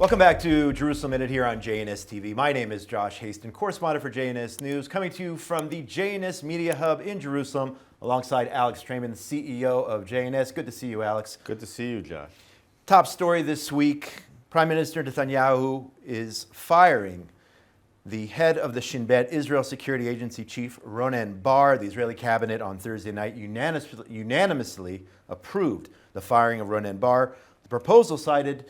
Welcome back to Jerusalem Minute here on JNS TV. My name is Josh Haston, correspondent for JNS News, coming to you from the JNS Media Hub in Jerusalem, alongside Alex Trayman, the CEO of JNS. Good to see you, Alex. Good to see you, Josh. Top story this week, Prime Minister Netanyahu is firing the head of the Shin Israel Security Agency Chief Ronen Bar. The Israeli cabinet on Thursday night unanimously approved the firing of Ronen Bar. The proposal cited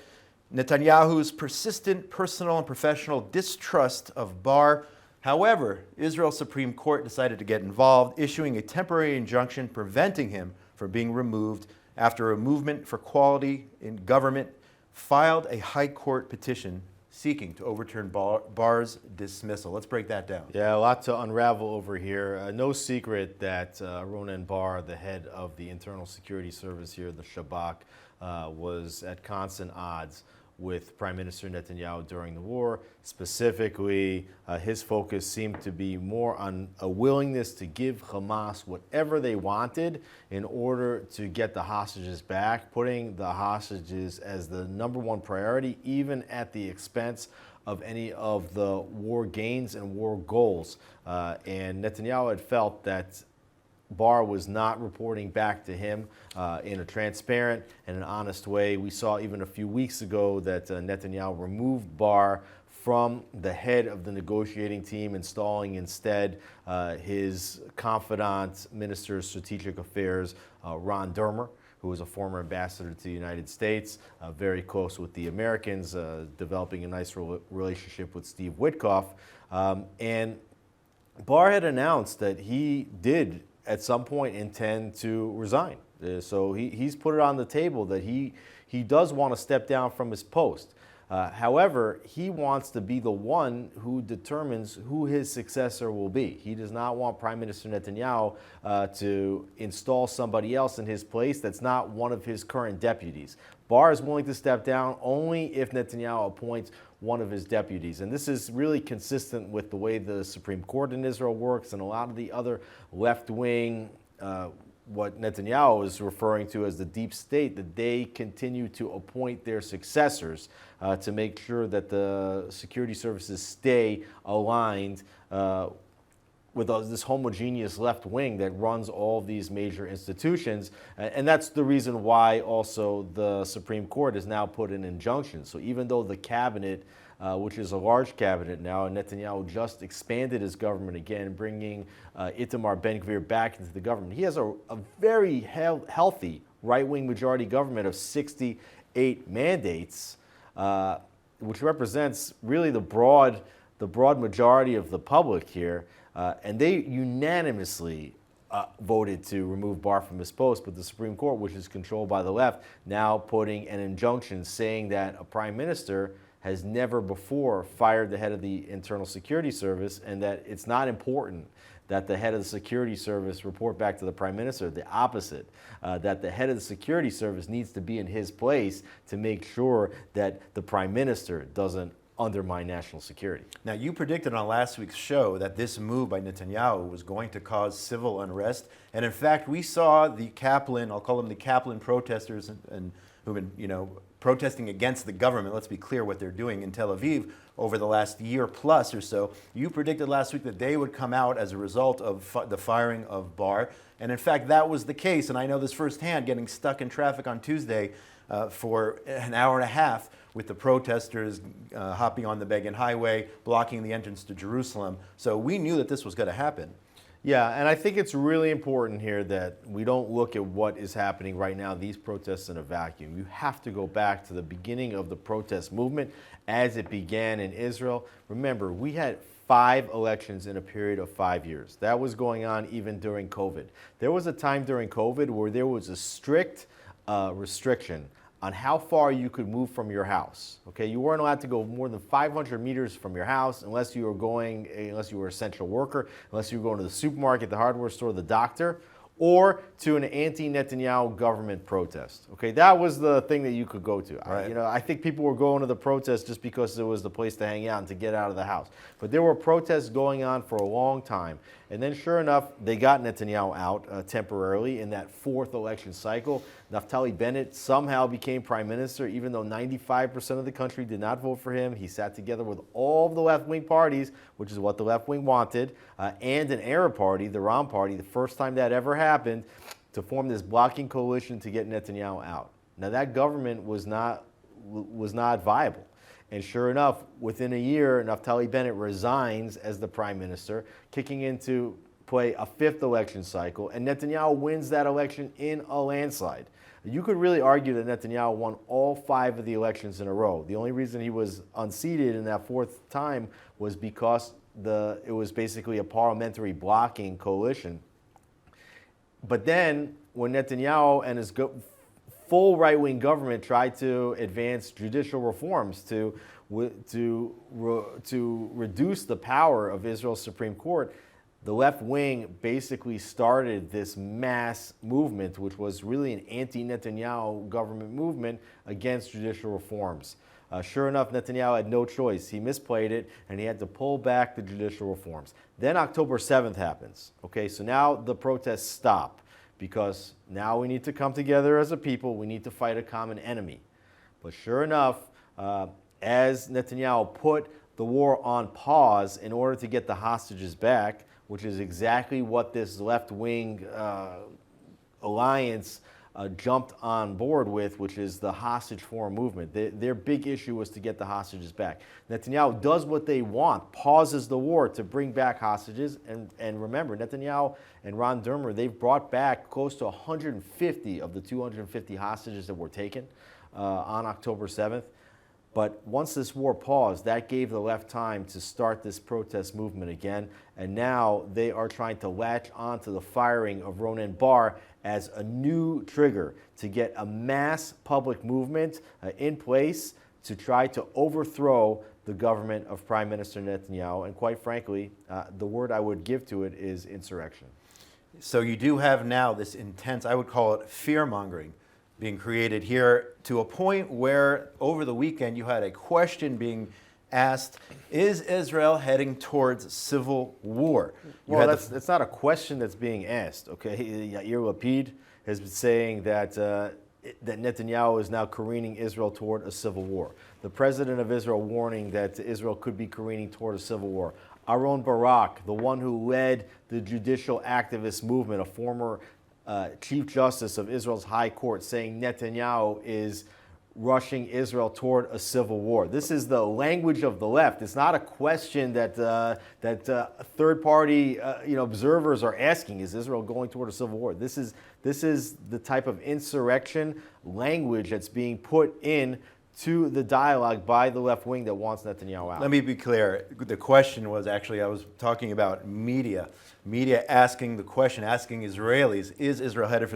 Netanyahu's persistent personal and professional distrust of Bar. However, Israel's Supreme Court decided to get involved, issuing a temporary injunction preventing him from being removed after a movement for quality in government filed a high court petition seeking to overturn Bar's dismissal. Let's break that down. Yeah, a lot to unravel over here. No secret that Ronen Bar, the head of the Internal Security Service here, the Shabak, was at constant odds with Prime Minister Netanyahu during the war. Specifically, his focus seemed to be more on a willingness to give Hamas whatever they wanted in order to get the hostages back, putting the hostages as the #1 priority, even at the expense of any of the war gains and war goals. And Netanyahu had felt that Bar was not reporting back to him in a transparent and an honest way. We saw even a few weeks ago that Netanyahu removed Bar from the head of the negotiating team, installing instead his confidant, Minister of Strategic Affairs, Ron Dermer, who was a former ambassador to the United States, very close with the Americans, developing a nice relationship with Steve Witkoff. And Bar had announced that he did at some point intend to resign. So he's put it on the table that he does want to step down from his post. However, he wants to be the one who determines who his successor will be. He does not want Prime Minister Netanyahu to install somebody else in his place that's not one of his current deputies. Bar is willing to step down only if Netanyahu appoints one of his deputies. And this is really consistent with the way the Supreme Court in Israel works and a lot of the other left-wing, what Netanyahu is referring to as the deep state, that they continue to appoint their successors to make sure that the security services stay aligned with this homogeneous left wing that runs all these major institutions. And that's the reason why also the Supreme Court has now put an injunction. So even though the cabinet, which is a large cabinet now, and Netanyahu just expanded his government again, bringing Itamar Ben Gvir back into the government, he has a very healthy right-wing majority government of 68 mandates, which represents really the broad majority of the public here. And they unanimously voted to remove Bar from his post, but the Supreme Court, which is controlled by the left, now putting an injunction saying that a prime minister has never before fired the head of the Internal Security Service, and that it's not important that the head of the security service report back to the prime minister. The opposite, that the head of the security service needs to be in his place to make sure that the prime minister doesn't undermine national security. Now, you predicted on last week's show that this move by Netanyahu was going to cause civil unrest. And in fact, we saw the Kaplan, I'll call them the Kaplan protesters, and who've been, protesting against the government. Let's be clear what they're doing in Tel Aviv over the last year plus or so. You predicted last week that they would come out as a result of the firing of Bar. And in fact, that was the case. And I know this firsthand, getting stuck in traffic on Tuesday for an hour and a half with the protesters hopping on the Begun Highway, blocking the entrance to Jerusalem. So we knew that this was going to happen. Yeah, and I think it's really important here that we don't look at what is happening right now, these protests in a vacuum. You have to go back to the beginning of the protest movement as it began in Israel. Remember, we had 5 elections in a period of 5 years. That was going on even during COVID. There was a time during COVID where there was a strict restriction on how far you could move from your house. Okay, you weren't allowed to go more than 500 meters from your house unless you were an essential worker, unless you were going to the supermarket, the hardware store, the doctor, or to an anti-Netanyahu government protest. Okay, that was the thing that you could go to. Right. I think people were going to the protest just because it was the place to hang out and to get out of the house. But there were protests going on for a long time. And then sure enough, they got Netanyahu out temporarily in that 4th election cycle. Naftali Bennett somehow became prime minister, even though 95% of the country did not vote for him. He sat together with all of the left-wing parties, which is what the left wing wanted, and an Arab party, the Ram party, the first time that ever happened, to form this blocking coalition to get Netanyahu out. Now that government was not viable. And sure enough, within a year, Naftali Bennett resigns as the prime minister, kicking into play a fifth election cycle, and Netanyahu wins that election in a landslide. You could really argue that Netanyahu won all 5 of the elections in a row. The only reason he was unseated in that 4th time was because it was basically a parliamentary blocking coalition. But then, when Netanyahu and his full right-wing government tried to advance judicial reforms to reduce the power of Israel's Supreme Court, the left wing basically started this mass movement, which was really an anti-Netanyahu government movement against judicial reforms. Sure enough, Netanyahu had no choice. He misplayed it, and he had to pull back the judicial reforms. Then October 7th happens. Okay, so now the protests stop, because now we need to come together as a people. We need to fight a common enemy. But sure enough, as Netanyahu put the war on pause in order to get the hostages back, which is exactly what this left-wing alliance jumped on board with, which is the hostage forum movement. Their big issue was to get the hostages back. Netanyahu does what they want, pauses the war to bring back hostages. And remember, Netanyahu and Ron Dermer, they've brought back close to 150 of the 250 hostages that were taken on October 7th. But once this war paused, that gave the left time to start this protest movement again. And now they are trying to latch onto the firing of Ronen Bar as a new trigger to get a mass public movement in place to try to overthrow the government of Prime Minister Netanyahu. And quite frankly, the word I would give to it is insurrection. So you do have now this intense, I would call it fear-mongering, being created here to a point where over the weekend you had a question being asked, is Israel heading towards civil war? Well, that's not a question that's being asked, okay? Yair Lapid has been saying that Netanyahu is now careening Israel toward a civil war. The president of Israel warning that Israel could be careening toward a civil war. Aaron Barak, the one who led the judicial activist movement, a former Chief Justice of Israel's High Court, saying Netanyahu is rushing Israel toward a civil war. This is the language of the left. It's not a question that third-party observers are asking. Is Israel going toward a civil war? This is the type of insurrection language that's being put in to the dialogue by the left wing that wants Netanyahu out. Let me be clear. The question was actually, I was talking about media. Media asking the question, asking Israelis, is Israel headed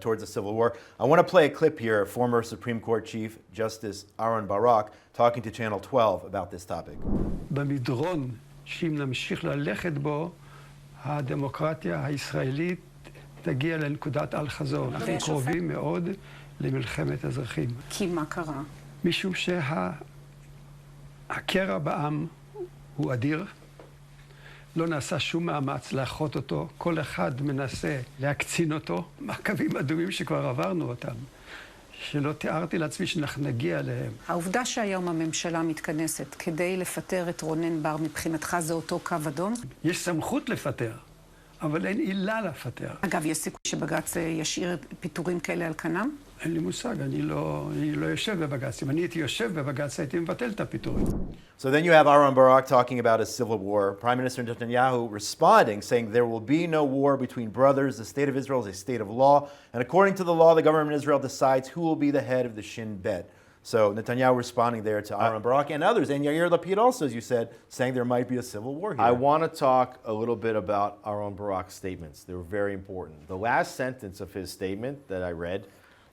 towards a civil war? I want to play a clip here of former Supreme Court Chief Justice Aaron Barak talking to Channel 12 about this topic. במדרון שאם נמשיך ללכת בו, הדמוקרטיה הישראלית תגיע לנקודת אל-חזור. אנחנו קרובים מאוד למלחמת אזרחים. כי מה קרה? משום שהקרע בעם הוא אדיר. לא נעשה שום מאמץ לאחות אותו. כל אחד מנסה להקצין אותו. מעקבים אדומים שכבר עברנו אותם. שלא תיארתי לעצמי שאנחנו נגיע אליהם. העובדה שהיום הממשלה מתכנסת כדי לפטר את רונן בר, מבחינתך זה אותו קו אדום? יש סמכות לפטר, אבל אין עילה לפטר. אגב, יש סיכוי שבג"ץ ישאיר פיטורים כאלה על כנם? אין לי מושג, אני לא יושב בבג"ץ. אם אני הייתי יושב בבג"ץ, הייתי מבטל את הפיטורים. So then you have Aaron Barak talking about a civil war. Prime Minister Netanyahu responding, saying there will be no war between brothers. The state of Israel is a state of law. And according to the law, the government of Israel decides who will be the head of the Shin Bet. So Netanyahu responding there to Aaron Barak and others. And Yair Lapid also, as you said, saying there might be a civil war here. I want to talk a little bit about Aaron Barak's statements. They were very important. The last sentence of his statement that I read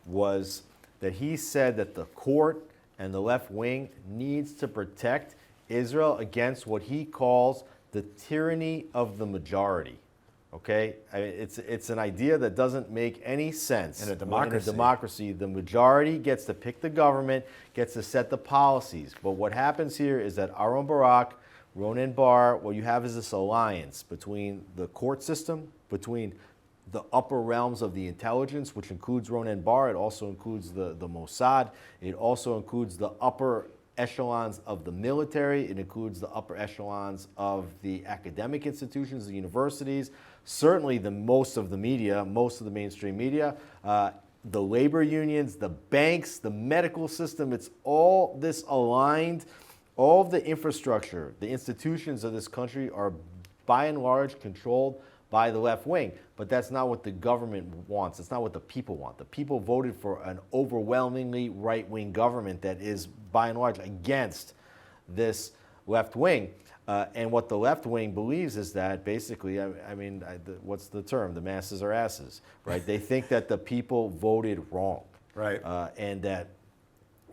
was that he said that the court and the left wing needs to protect Israel against what he calls the tyranny of the majority. Okay? It's an idea that doesn't make any sense. In a democracy. The majority gets to pick the government, gets to set the policies. But what happens here is that Aaron Barak, Ronen Bar, what you have is this alliance between the court system, between the upper realms of the intelligence, which includes Ronen Bar. It also includes the Mossad. It also includes the upper echelons of the military. It includes the upper echelons of the academic institutions, the universities, certainly most of the media, most of the mainstream media, the labor unions, the banks, the medical system. It's all this aligned. All of the infrastructure, the institutions of this country are by and large controlled by the left wing. But that's not what the government wants. It's not what the people want. The people voted for an overwhelmingly right-wing government that is by and large against this left wing. And what the left wing believes is that basically, what's the term? The masses are asses, right? They think that the people voted wrong. Right. And that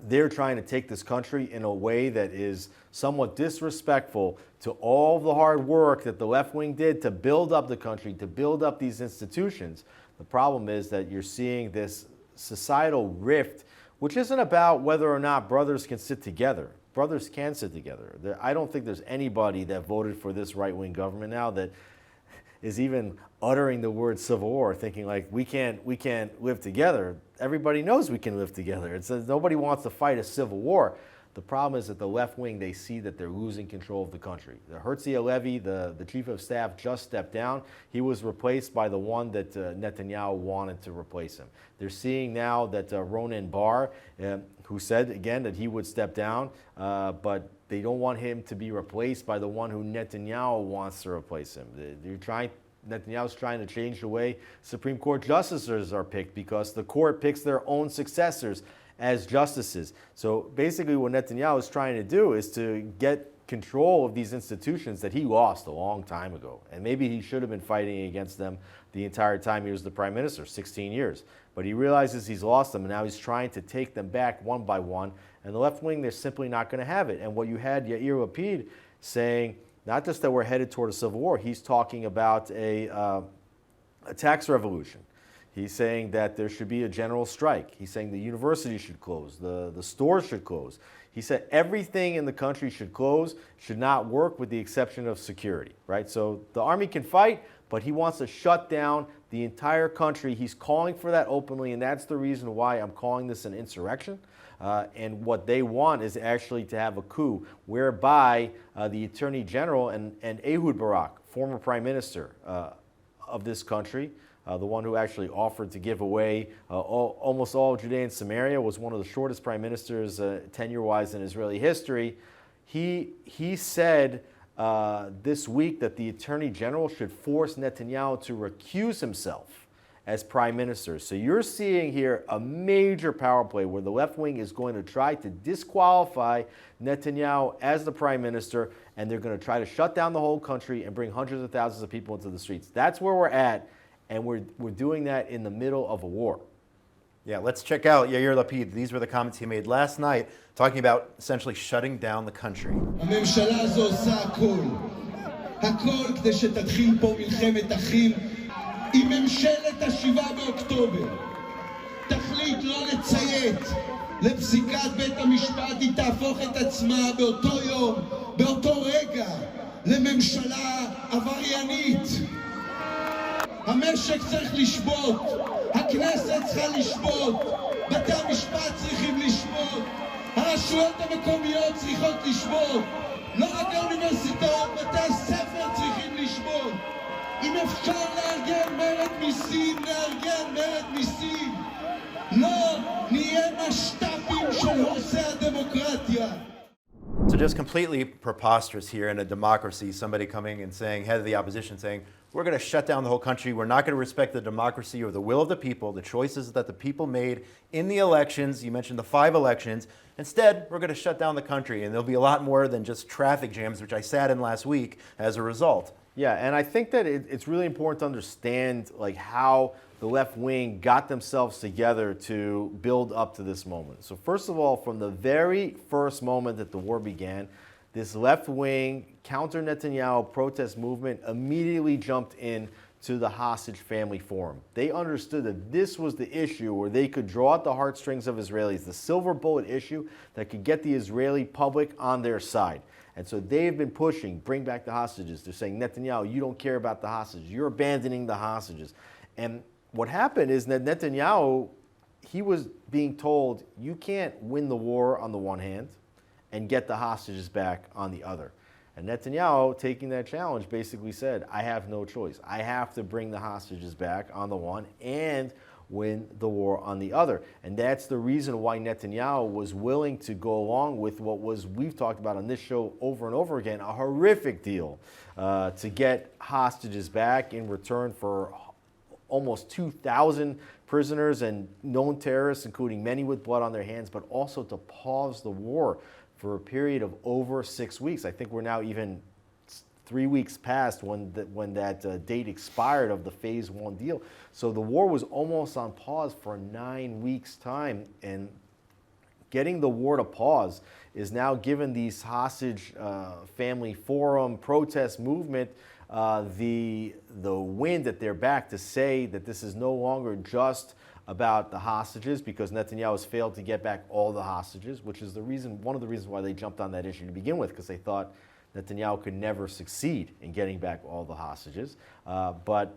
they're trying to take this country in a way that is somewhat disrespectful to all the hard work that the left wing did to build up the country, to build up these institutions. The problem is that you're seeing this societal rift, which isn't about whether or not brothers can sit together. Brothers can sit together. I don't think there's anybody that voted for this right-wing government now that is even uttering the word civil war, thinking like we can't live together. Everybody knows we can live together. It's nobody wants to fight a civil war. The problem is that the left wing, they see that they're losing control of the country. The Herzi Halevi, the chief of staff, just stepped down. He was replaced by the one that Netanyahu wanted to replace him. They're seeing now that Ronen Bar, who said again that he would step down, but they don't want him to be replaced by the one who Netanyahu wants to replace him. Netanyahu's trying to change the way Supreme Court justices are picked because the court picks their own successors as justices. So basically what Netanyahu is trying to do is to get control of these institutions that he lost a long time ago. And maybe he should have been fighting against them the entire time he was the prime minister, 16 years. But he realizes he's lost them, and now he's trying to take them back one by one. And the left wing, they're simply not going to have it. And what you had Yair Lapid saying, not just that we're headed toward a civil war, he's talking about a tax revolution. He's saying that there should be a general strike. He's saying the university should close, the stores should close. He said everything in the country should close, should not work with the exception of security, right? So the army can fight, but he wants to shut down the entire country. He's calling for that openly, and that's the reason why I'm calling this an insurrection. And what they want is actually to have a coup whereby the Attorney General and Ehud Barak, former Prime Minister of this country, the one who actually offered to give away almost all of Judea and Samaria, was one of the shortest prime ministers tenure-wise in Israeli history. He said this week that the Attorney General should force Netanyahu to recuse himself as prime minister. So you're seeing here a major power play where the left wing is going to try to disqualify Netanyahu as the prime minister, and they're going to try to shut down the whole country and bring hundreds of thousands of people into the streets. That's where we're at, and we're doing that in the middle of a war. Yeah, let's check out Yair Lapid. These were the comments he made last night, talking about essentially shutting down the country. הממשלה הזו עושה הכל כדי שתתחיל פה מלחמת אחים עם ממשלת ה7 באוקטובר. תחליט לא לציית לפסיקת בית המשפט, היא תהפוך את עצמה באותו יום, באותו רגע, לממשלה עבריינית. המשק צריך לשבות, הכנסת צריכה לשבות, בתי המשפט צריכים לשבות, הרשויות המקומיות צריכות לשבות, לא רק האוניברסיטאות, בתי הספר צריכים לשבות. אם אפשר לארגן מרד מיסים, לארגן מרד מיסים. לא נהיה משת"פים של הורסי הדמוקרטיה. So just completely preposterous here in a democracy, somebody coming and saying, head of the opposition saying, we're going to shut down the whole country. We're not going to respect the democracy or the will of the people, the choices that the people made in the elections. You mentioned the 5 elections. Instead, we're going to shut down the country, and there'll be a lot more than just traffic jams, which I sat in last week as a result. Yeah, and I think that it's really important to understand like how the left wing got themselves together to build up to this moment. So first of all, from the very first moment that the war began, this left-wing counter-Netanyahu protest movement immediately jumped in to the hostage family forum. They understood that this was the issue where they could draw out the heartstrings of Israelis, the silver bullet issue that could get the Israeli public on their side. And so they've been pushing, bring back the hostages. They're saying, Netanyahu, you don't care about the hostages. You're abandoning the hostages. And what happened is that Netanyahu, he was being told, you can't win the war on the one hand and get the hostages back on the other. And Netanyahu, taking that challenge, basically said, I have no choice. I have to bring the hostages back on the one and win the war on the other. And that's the reason why Netanyahu was willing to go along with what was, we've talked about on this show over and over again, a horrific deal to get hostages back in return for almost 2,000 prisoners and known terrorists, including many with blood on their hands, but also to pause the war for a period of over 6 weeks. I think we're now even 3 weeks past when that date expired of the phase 1 deal. So the war was almost on pause for 9 weeks' time, and getting the war to pause is now given these hostage family forum protest movement the wind at their back to say that this is no longer just about the hostages, because Netanyahu has failed to get back all the hostages, which is one of the reasons why they jumped on that issue to begin with, because they thought Netanyahu could never succeed in getting back all the hostages. But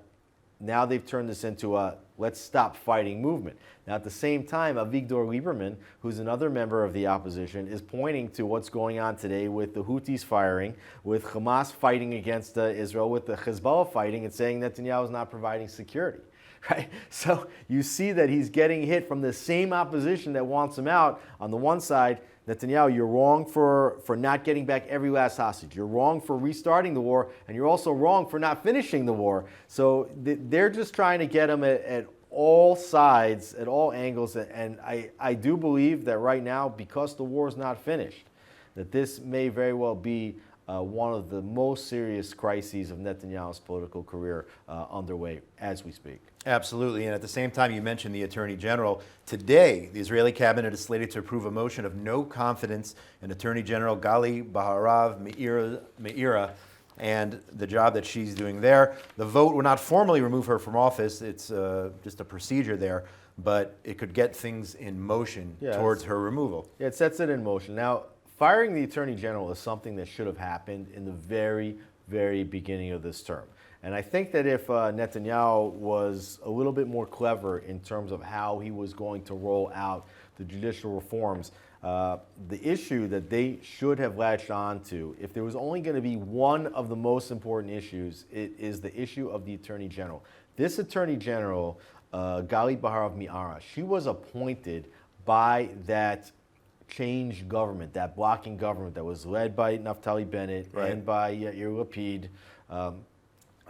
now they've turned this into a let's stop fighting movement. Now at the same time, Avigdor Lieberman, who's another member of the opposition, is pointing to what's going on today with the Houthis firing, with Hamas fighting against Israel, with the Hezbollah fighting, and saying Netanyahu is not providing security. Right? So you see that he's getting hit from the same opposition that wants him out. On the one side, Netanyahu, you're wrong for not getting back every last hostage. You're wrong for restarting the war, and you're also wrong for not finishing the war. So they're just trying to get him at all sides, at all angles. And I do believe that right now, because the war is not finished, that this may very well be one of the most serious crises of Netanyahu's political career underway as we speak. Absolutely. And at the same time, you mentioned the Attorney General. Today, the Israeli cabinet is slated to approve a motion of no confidence in Attorney General Gali Baharav-Miara and the job that she's doing there. The vote will not formally remove her from office. It's just a procedure there, but it could get things in motion towards her removal. Yeah, it sets it in motion. Now, firing the Attorney General is something that should have happened in the very, very beginning of this term. And I think that if Netanyahu was a little bit more clever in terms of how he was going to roll out the judicial reforms, the issue that they should have latched on to, if there was only going to be one of the most important issues, it is the issue of the Attorney General. This Attorney General, Gali Baharav-Miara, she was appointed by that change government, that blocking government that was led by Naftali Bennett and by Yair Lapid.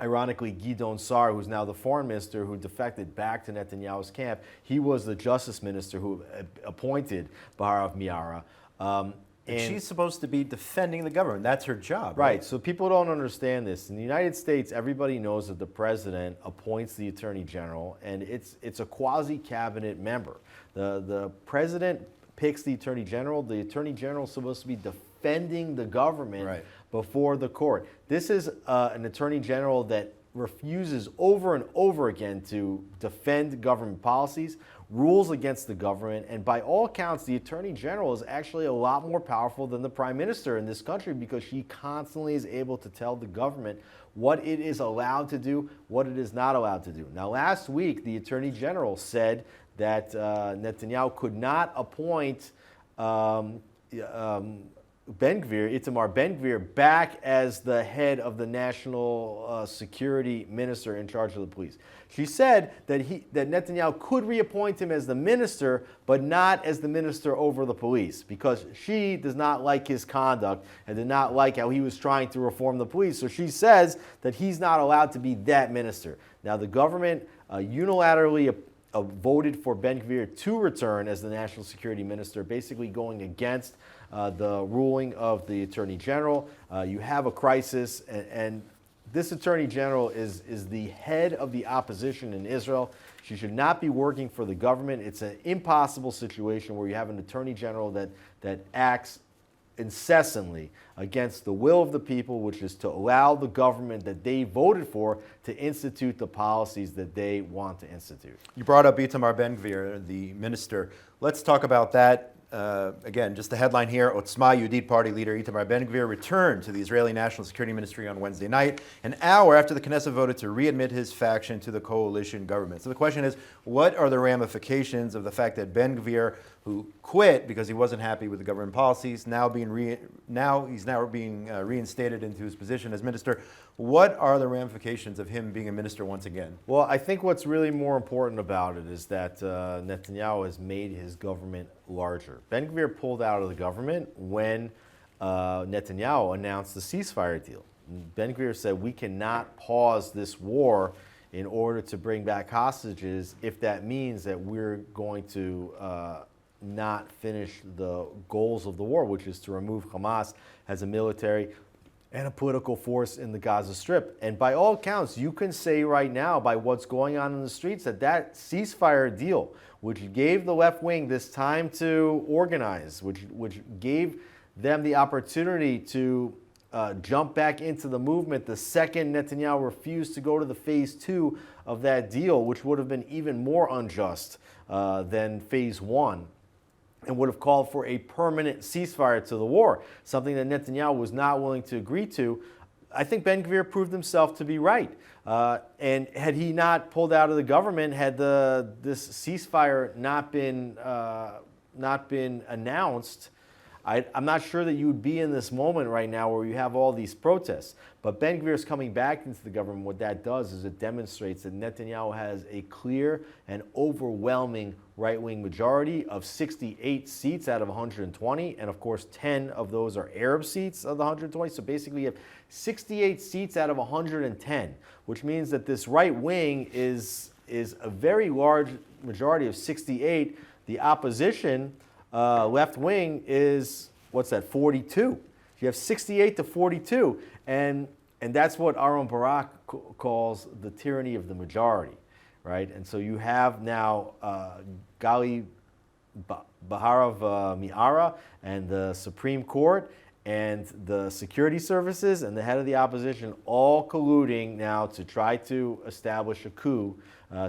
Ironically, Gideon Sa'ar, who's now the foreign minister who defected back to Netanyahu's camp, he was the justice minister who appointed Baharav-Miara. And she's supposed to be defending the government. That's her job. Right. So people don't understand this. In the United States, everybody knows that the president appoints the attorney general, and it's a quasi-cabinet member. The president picks the attorney general. The attorney general is supposed to be defending the government before the court. This is an attorney general that refuses over and over again to defend government policies, rules against the government, and by all accounts, the attorney general is actually a lot more powerful than the prime minister in this country, because she constantly is able to tell the government what it is allowed to do, what it is not allowed to do. Now, last week, the attorney general said that Netanyahu could not appoint Itamar Ben Gvir back as the head of the national security minister in charge of the police. She said that Netanyahu could reappoint him as the minister, but not as the minister over the police, because she does not like his conduct and did not like how he was trying to reform the police. So she says that he's not allowed to be that minister. Now, the government unilaterally voted for Ben Gvir to return as the national security minister, basically going against the ruling of the attorney general. You have a crisis, and this attorney general is the head of the opposition in Israel. She should not be working for the government. It's an impossible situation where you have an attorney general that acts incessantly against the will of the people, which is to allow the government that they voted for to institute the policies that they want to institute. You brought up Itamar Ben Gvir, the minister. Let's talk about that. again, just the headline here, Otzma Yehudit Party leader Itamar Ben Gvir returned to the Israeli National Security Ministry on Wednesday night, an hour after the Knesset voted to readmit his faction to the coalition government. So the question is, what are the ramifications of the fact that Ben Gvir, who quit because he wasn't happy with the government policies, now being reinstated into his position as minister? What are the ramifications of him being a minister once again? Well, I think what's really more important about it is that Netanyahu has made his government larger. Ben Gvir pulled out of the government when Netanyahu announced the ceasefire deal. Ben Gvir said, we cannot pause this war in order to bring back hostages if that means that we're going to not finish the goals of the war, which is to remove Hamas as a military and a political force in the Gaza Strip. And by all accounts, you can say right now, by what's going on in the streets, that that ceasefire deal, which gave the left wing this time to organize, which gave them the opportunity to jump back into the movement the second Netanyahu refused to go to the phase 2 of that deal, which would have been even more unjust than phase 1. And would have called for a permanent ceasefire to the war, something that Netanyahu was not willing to agree to. I think Ben Gvir proved himself to be right. And had he not pulled out of the government, had this ceasefire not been announced, I'm not sure that you would be in this moment right now where you have all these protests. But Ben Gvir is coming back into the government. What that does is it demonstrates that Netanyahu has a clear and overwhelming right-wing majority of 68 seats out of 120. And of course, 10 of those are Arab seats of the 120. So basically, you have 68 seats out of 110, which means that this right wing is a very large majority of 68. The opposition left wing is, what's that, 42. You have 68 to 42, and that's what Aaron Barak calls the tyranny of the majority, right? And so you have now Gali Baharav-Miara and the Supreme Court and the security services and the head of the opposition all colluding now to try to establish a coup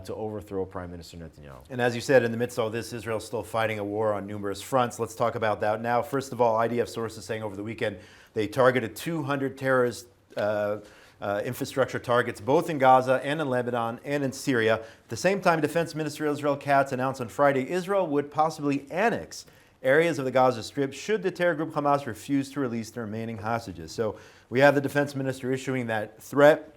to overthrow Prime Minister Netanyahu. And as you said, in the midst of all this, Israel's still fighting a war on numerous fronts. Let's talk about that now. First of all, IDF sources saying over the weekend they targeted 200 terrorist infrastructure targets, both in Gaza and in Lebanon and in Syria. At the same time, Defense Minister Israel Katz announced on Friday Israel would possibly annex areas of the Gaza Strip should the terror group Hamas refuse to release the remaining hostages. So we have the defense minister issuing that threat.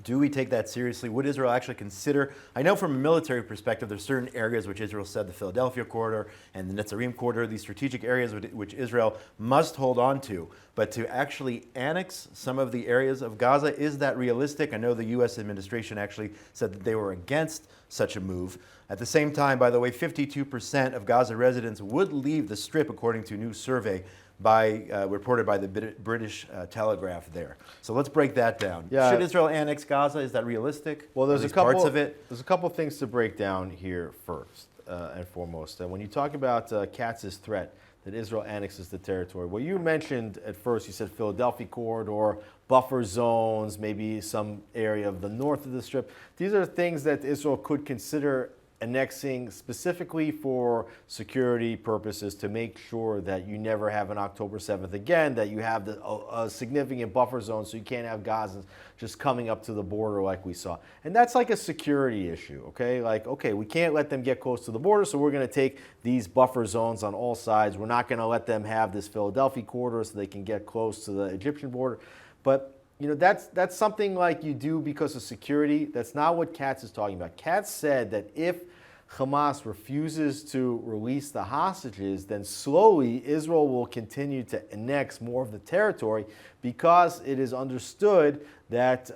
Do we take that seriously? Would Israel actually consider? I know from a military perspective, there's certain areas which Israel said, the Philadelphia corridor and the Netzarim corridor, these strategic areas which Israel must hold on to. But to actually annex some of the areas of Gaza, is that realistic? I know the U.S. administration actually said that they were against such a move. At the same time, by the way, 52% of Gaza residents would leave the Strip, according to a new survey reported by the British Telegraph there. So let's break that down. Yeah. Should Israel annex Gaza? Is that realistic? Well, there's a couple parts of it. There's a couple things to break down here first and foremost. When you talk about Katz's threat that Israel annexes the territory, well, you mentioned at first, you said Philadelphia corridor, buffer zones, maybe some area of the north of the Strip. These are things that Israel could consider annexing specifically for security purposes, to make sure that you never have an October 7th again, that you have a significant buffer zone so you can't have Gazans just coming up to the border like we saw. And that's like a security issue, okay? Like, okay, we can't let them get close to the border, so we're going to take these buffer zones on all sides. We're not going to let them have this Philadelphia corridor so they can get close to the Egyptian border. But you know, that's something like you do because of security. That's not what Katz is talking about. Katz said that if Hamas refuses to release the hostages, then slowly Israel will continue to annex more of the territory, because it is understood that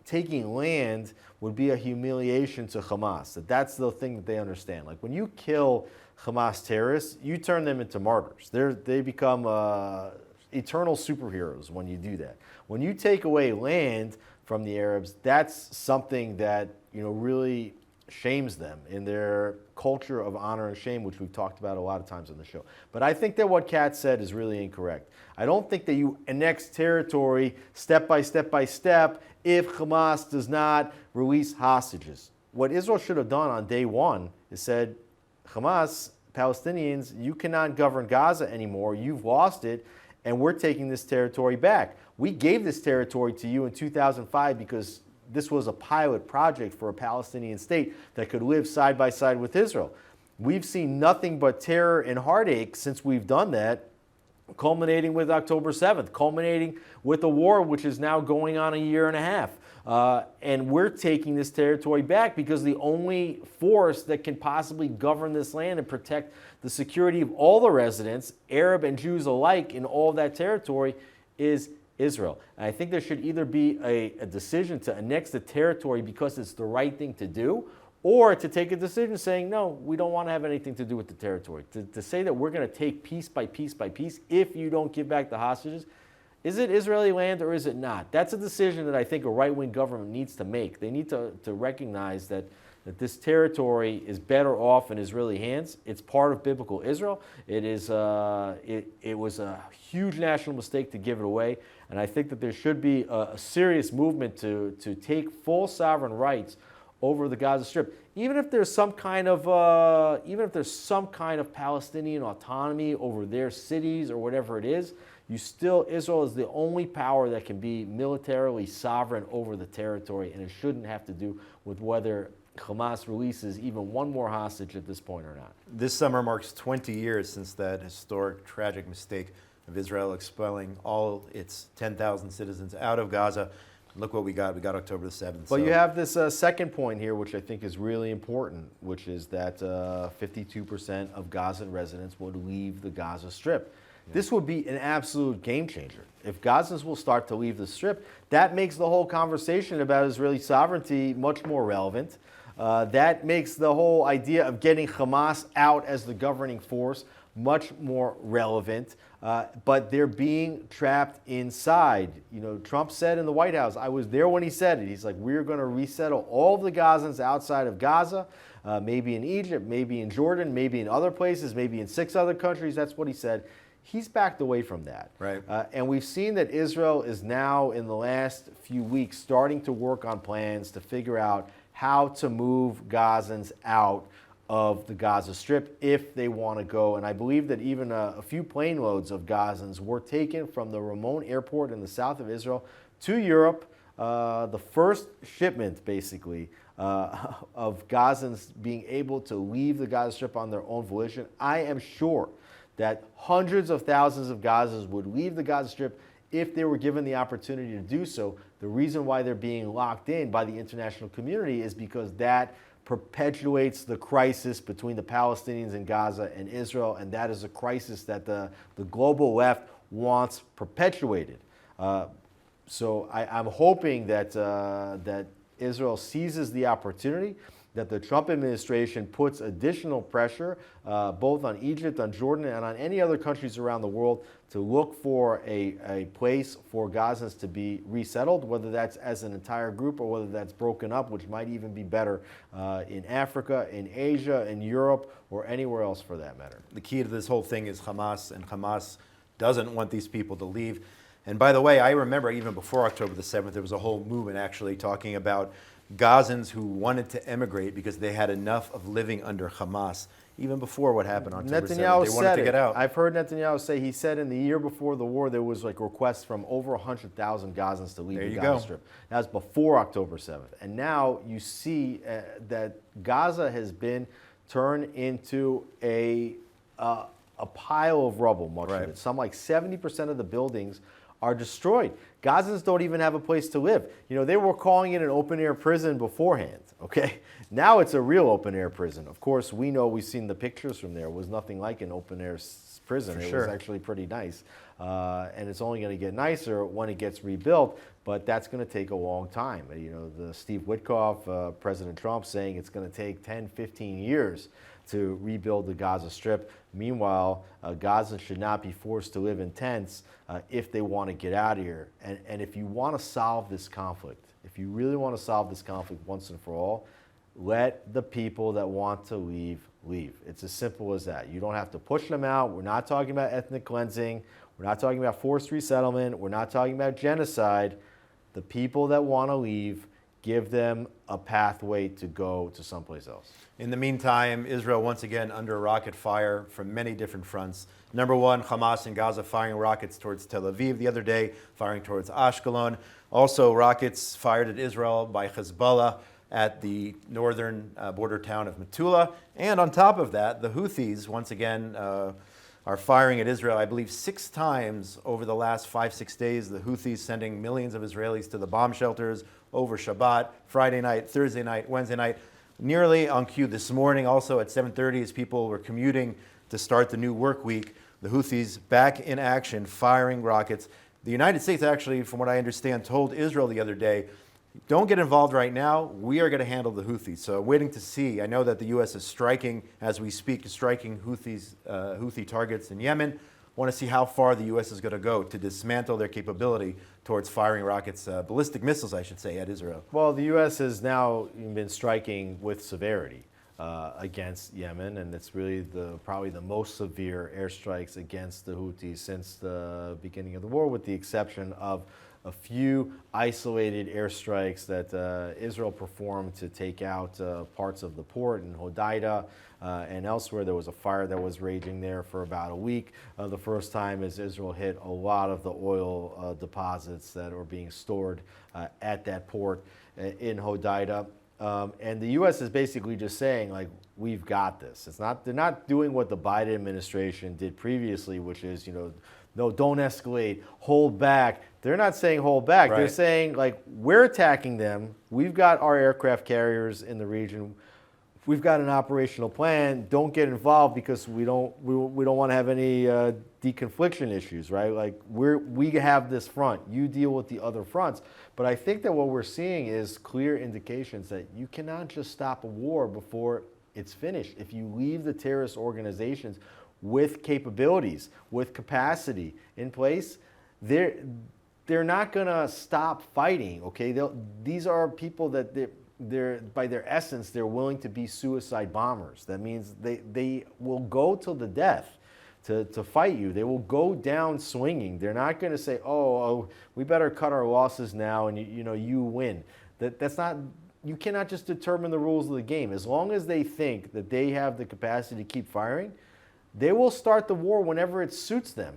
taking land would be a humiliation to Hamas. That's the thing that they understand. Like, when you kill Hamas terrorists, you turn them into martyrs. They become eternal superheroes when you do that. When you take away land from the Arabs, that's something that, you know, really shames them in their culture of honor and shame, which we've talked about a lot of times on the show. But I think that what Katz said is really incorrect. I don't think that you annex territory step by step by step if Hamas does not release hostages. What Israel should have done on day one is said, Hamas, Palestinians, you cannot govern Gaza anymore. You've lost it, and we're taking this territory back. We gave this territory to you in 2005 because this was a pilot project for a Palestinian state that could live side by side with Israel. We've seen nothing but terror and heartache since we've done that, culminating with October 7th, culminating with a war which is now going on a year and a half. And we're taking this territory back because the only force that can possibly govern this land and protect the security of all the residents, Arab and Jews alike, in all of that territory is Israel. And I think there should either be a decision to annex the territory because it's the right thing to do, or to take a decision saying, no, we don't want to have anything to do with the territory. To say that we're going to take piece by piece by piece if you don't give back the hostages, is it Israeli land or is it not? That's a decision that I think a right-wing government needs to make. They need to recognize that this territory is better off in Israeli hands. It's part of biblical Israel. It was a huge national mistake to give it away, and I think that there should be a serious movement to take full sovereign rights over the Gaza Strip, even if there's some kind of Palestinian autonomy over their cities or whatever it is. Israel is the only power that can be militarily sovereign over the territory, and it shouldn't have to do with whether Hamas releases even one more hostage at this point or not. This summer marks 20 years since that historic, tragic mistake of Israel expelling all its 10,000 citizens out of Gaza. Look what we got. We got October the 7th. But you have this second point here, which I think is really important, which is that 52% of Gazan residents would leave the Gaza Strip. Yeah. This would be an absolute game changer. If Gazans will start to leave the Strip, that makes the whole conversation about Israeli sovereignty much more relevant. That makes the whole idea of getting Hamas out as the governing force much more relevant. But they're being trapped inside. You know, Trump said in the White House, I was there when he said it. He's like, we're going to resettle all of the Gazans outside of Gaza, maybe in Egypt, maybe in Jordan, maybe in other places, maybe in 6 other countries. That's what he said. He's backed away from that. Right. And we've seen that Israel is now, in the last few weeks, starting to work on plans to figure out how to move Gazans out of the Gaza Strip if they want to go. And I believe that even a few plane loads of Gazans were taken from the Ronen airport in the south of Israel to Europe. The first shipment, basically, of Gazans being able to leave the Gaza Strip on their own volition. I am sure that hundreds of thousands of Gazans would leave the Gaza Strip if they were given the opportunity to do so. The reason why they're being locked in by the international community is because that perpetuates the crisis between the Palestinians in Gaza and Israel, and that is a crisis that the global left wants perpetuated. So I'm hoping that that Israel seizes the opportunity, that the Trump administration puts additional pressure both on Egypt, on Jordan, and on any other countries around the world to look for a place for Gazans to be resettled, whether that's as an entire group or whether that's broken up, which might even be better in Africa, in Asia, in Europe, or anywhere else for that matter. The key to this whole thing is Hamas, and Hamas doesn't want these people to leave. And by the way, I remember even before October the 7th, there was a whole movement actually talking about Gazans who wanted to emigrate because they had enough of living under Hamas. Even before what happened on October 7th, they wanted to get out. I've heard Netanyahu say, he said in the year before the war, there was like requests from over 100,000 Gazans to leave the Gaza Strip. That was before October 7th. And now you see that Gaza has been turned into a pile of rubble, much of it. Some like 70% of the buildings are destroyed. Gazans don't even have a place to live. You know, they were calling it an open-air prison beforehand, okay? Now it's a real open-air prison. Of course, we know, we've seen the pictures from there. It was nothing like an open-air prison. It was actually pretty nice. And it's only going to get nicer when it gets rebuilt, but that's going to take a long time. You know, the Steve Witkoff, President Trump, saying it's going to take 10, 15 years to rebuild the Gaza Strip. Meanwhile, Gazans should not be forced to live in tents if they want to get out of here. And if you want to solve this conflict, if you really want to solve this conflict once and for all, let the people that want to leave, leave. It's as simple as that. You don't have to push them out. We're not talking about ethnic cleansing. We're not talking about forced resettlement. We're not talking about genocide. The people that want to leave, give them a pathway to go to someplace else. In the meantime, Israel once again under rocket fire from many different fronts. Number one, Hamas in Gaza firing rockets towards Tel Aviv the other day, firing towards Ashkelon. Also, rockets fired at Israel by Hezbollah at the northern border town of Metula. And on top of that, the Houthis once again are firing at Israel, I believe 6 times over the last 5-6 days. The Houthis sending millions of Israelis to the bomb shelters over Shabbat, Friday night, Thursday night, Wednesday night. Nearly on cue this morning, also at 7:30, as people were commuting to start the new work week, the Houthis back in action, firing rockets. The United States actually, from what I understand, told Israel the other day, don't get involved right now. We are going to handle the Houthis. So waiting to see. I know that the U.S. is striking, as we speak, striking Houthi targets in Yemen. Want to see how far the U.S. is going to go to dismantle their capability towards firing rockets, ballistic missiles, I should say, at Israel. Well, the U.S. has now been striking with severity against Yemen, and it's really probably the most severe airstrikes against the Houthis since the beginning of the war, with the exception of a few isolated airstrikes that Israel performed to take out parts of the port in Hodeidah and elsewhere. There was a fire that was raging there for about a week. The first time as Israel hit a lot of the oil deposits that were being stored at that port in Hodeidah. And the U.S. is basically just saying, like, we've got this. They're not doing what the Biden administration did previously, which is, no, don't escalate, hold back. They're not saying hold back. Right. They're saying, like, we're attacking them. We've got our aircraft carriers in the region. We've got an operational plan. Don't get involved because we don't want to have any deconfliction issues, right? Like, we have this front. You deal with the other fronts. But I think that what we're seeing is clear indications that you cannot just stop a war before it's finished. If you leave the terrorist organizations with capabilities, with capacity in place, they're not going to stop fighting, okay? These are people that they're by their essence, they're willing to be suicide bombers. That means they will go till the death to fight you. They will go down swinging. They're not going to say, oh, we better cut our losses now and you win. That's not. You cannot just determine the rules of the game. As long as they think that they have the capacity to keep firing, they will start the war whenever it suits them.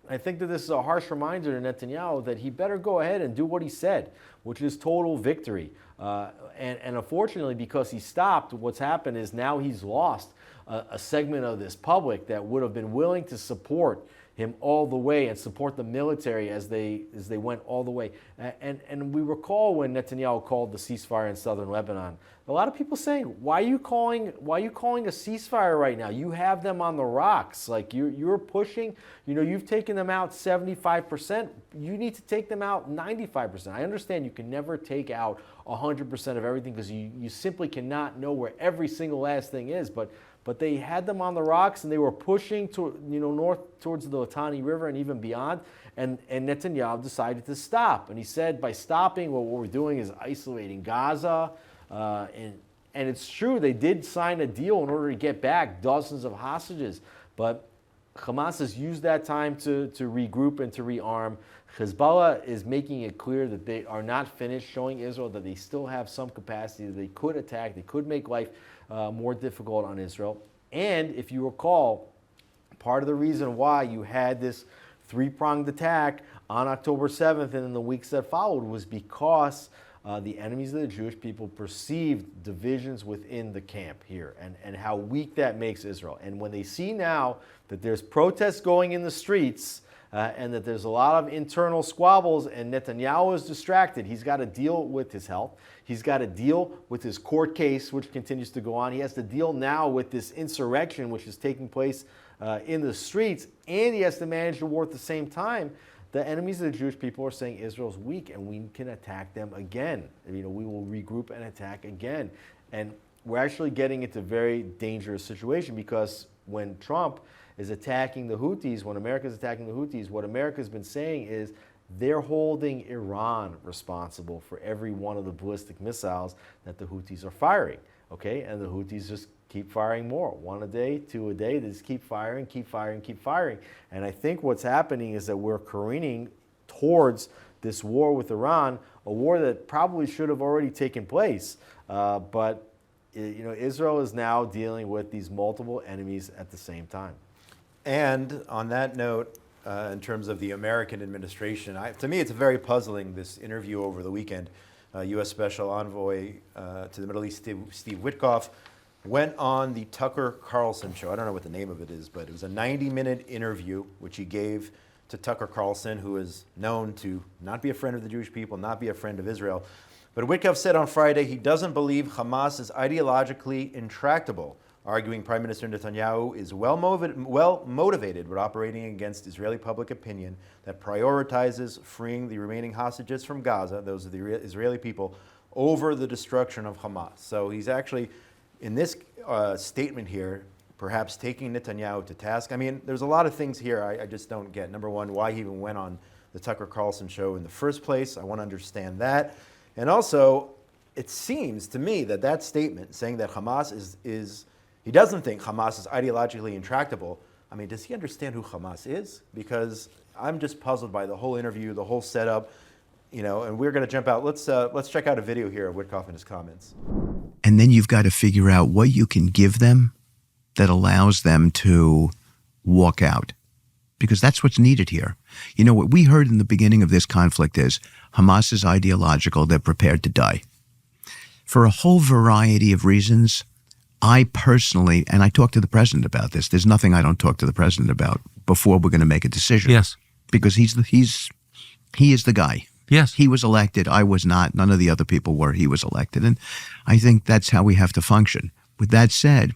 I think that this is a harsh reminder to Netanyahu that he better go ahead and do what he said, which is total victory. And unfortunately, because he stopped, what's happened is now he's lost a segment of this public that would have been willing to support him all the way and support the military as they went all the way. And we recall when Netanyahu called the ceasefire in southern Lebanon, a lot of people saying, why are you calling a ceasefire right now? You have them on the rocks. Like, you're pushing, you've taken them out 75%. You need to take them out 95%. I understand you can never take out 100% of everything because you simply cannot know where every single last thing is. But they had them on the rocks and they were pushing to, north towards the Litani River and even beyond. And Netanyahu decided to stop. And he said, by stopping, what we're doing is isolating Gaza. And it's true, they did sign a deal in order to get back dozens of hostages. But Hamas has used that time to regroup and to rearm. Hezbollah is making it clear that they are not finished, showing Israel that they still have some capacity, that they could attack, they could make life more difficult on Israel. And if you recall, part of the reason why you had this three-pronged attack on October 7th and in the weeks that followed was because the enemies of the Jewish people perceived divisions within the camp here and how weak that makes Israel. And when they see now that there's protests going in the streets and that there's a lot of internal squabbles and Netanyahu is distracted, he's got to deal with his health. He's got to deal with his court case, which continues to go on. He has to deal now with this insurrection, which is taking place in the streets, and he has to manage the war at the same time. The enemies of the Jewish people are saying Israel's weak and we can attack them again. We will regroup and attack again. And we're actually getting into a very dangerous situation because when Trump is attacking the Houthis, when America is attacking the Houthis, what America's been saying is they're holding Iran responsible for every one of the ballistic missiles that the Houthis are firing. Okay? And the Houthis just keep firing more. 1 a day, 2 a day. They just keep firing, keep firing, keep firing. And I think what's happening is that we're careening towards this war with Iran a war that probably should have already taken place. But Israel is now dealing with these multiple enemies at the same time. And on that note, in terms of the American administration, to me it's very puzzling, this interview over the weekend. U.S. Special Envoy to the Middle East, Steve Witkoff, went on the Tucker Carlson show. I don't know what the name of it is, but it was a 90-minute interview which he gave to Tucker Carlson, who is known to not be a friend of the Jewish people, not be a friend of Israel. But Witkoff said on Friday he doesn't believe Hamas is ideologically intractable, arguing Prime Minister Netanyahu is well motivated with operating against Israeli public opinion that prioritizes freeing the remaining hostages from Gaza, those are the Israeli people, over the destruction of Hamas. So he's actually, in this statement here, perhaps taking Netanyahu to task. I mean, there's a lot of things here I just don't get. Number one, why he even went on the Tucker Carlson show in the first place. I want to understand that. And also, it seems to me that that statement saying that Hamas is he doesn't think Hamas is ideologically intractable. I mean, does he understand who Hamas is? Because I'm just puzzled by the whole interview, the whole setup, and we're going to jump out. Let's check out a video here of Witkoff and his comments. And then you've got to figure out what you can give them that allows them to walk out, because that's what's needed here. What we heard in the beginning of this conflict is Hamas is ideological, they're prepared to die. For a whole variety of reasons, I personally, and I talked to the president about this, there's nothing I don't talk to the president about before we're going to make a decision. Yes. Because he is the guy. Yes. He was elected. I was not. None of the other people were. He was elected. And I think that's how we have to function. With that said,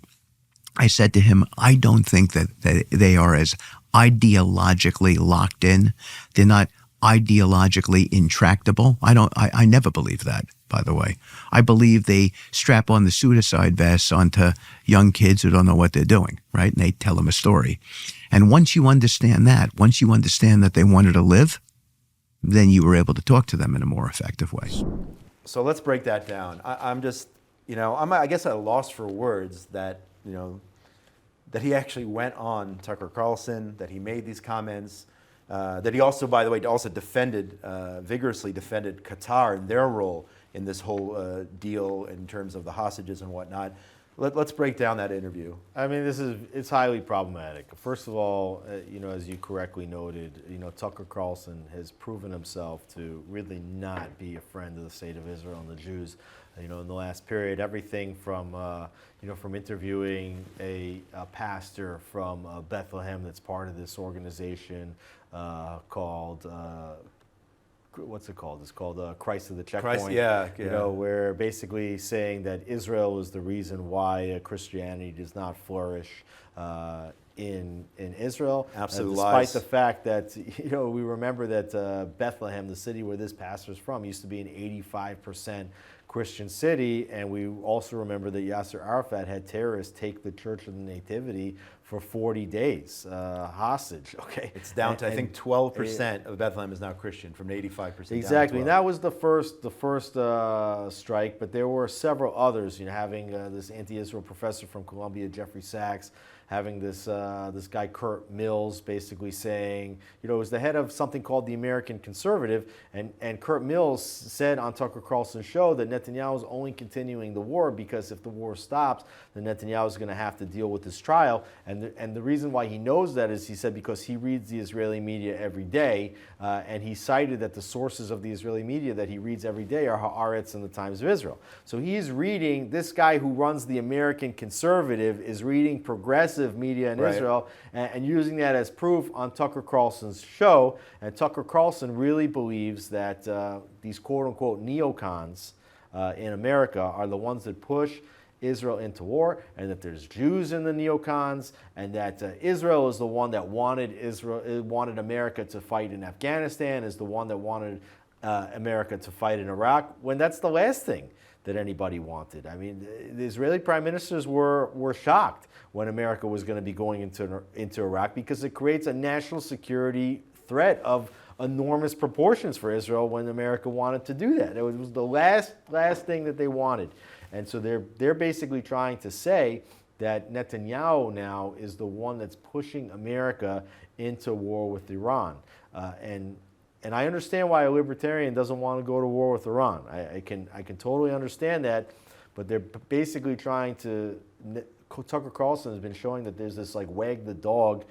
I said to him, I don't think that they are as ideologically locked in. They're not ideologically intractable. I never believe that, by the way. I believe they strap on the suicide vests onto young kids who don't know what they're doing, right? And they tell them a story. And once you understand that, once you understand that they wanted to live, then you were able to talk to them in a more effective way. So let's break that down. I'm just, I guess at a loss for words that, that he actually went on Tucker Carlson, that he made these comments, that he also, by the way, vigorously defended Qatar and their role in this whole deal in terms of the hostages and whatnot. Let's break down that interview. I mean, it's highly problematic. First of all, as you correctly noted, Tucker Carlson has proven himself to really not be a friend of the state of Israel and the Jews. In the last period, everything from from interviewing a pastor from Bethlehem that's part of this organization called. What's it called? It's called Christ of the Checkpoint. Christ, yeah. Where basically saying that Israel is the reason why Christianity does not flourish in Israel. Absolute despite lies. the fact that we remember that Bethlehem, the city where this pastor's from, used to be an 85% Christian city, and we also remember that Yasser Arafat had terrorists take the Church of the Nativity for 40 days hostage. Okay, it's down to I think 12% of Bethlehem is now Christian from 85%. Exactly, and that was the first strike, but there were several others. Having this anti-Israel professor from Columbia, Jeffrey Sachs, having this guy Kurt Mills basically saying, it was the head of something called the American Conservative, and Kurt Mills said on Tucker Carlson's show that Netanyahu is only continuing the war because if the war stops, then Netanyahu is going to have to deal with this trial. And the reason why he knows that is, he said, because he reads the Israeli media every day, and he cited that the sources of the Israeli media that he reads every day are Haaretz and the Times of Israel. So he's reading, this guy who runs the American Conservative is reading progressive media in Israel and using that as proof on Tucker Carlson's show. And Tucker Carlson really believes that these quote-unquote neocons in America are the ones that push Israel into war, and that there's Jews in the neocons, and that Israel is the one that wanted America to fight in Afghanistan, is the one that wanted America to fight in Iraq, when that's the last thing that anybody wanted. I mean, the Israeli prime ministers were shocked when America was going to be going into Iraq, because it creates a national security threat of enormous proportions for Israel when America wanted to do that. It was the last thing that they wanted. And so they're basically trying to say that Netanyahu now is the one that's pushing America into war with Iran. And And I understand why a libertarian doesn't want to go to war with Iran. I can totally understand that, but they're basically trying to. Tucker Carlson has been showing that there's this like wag the dog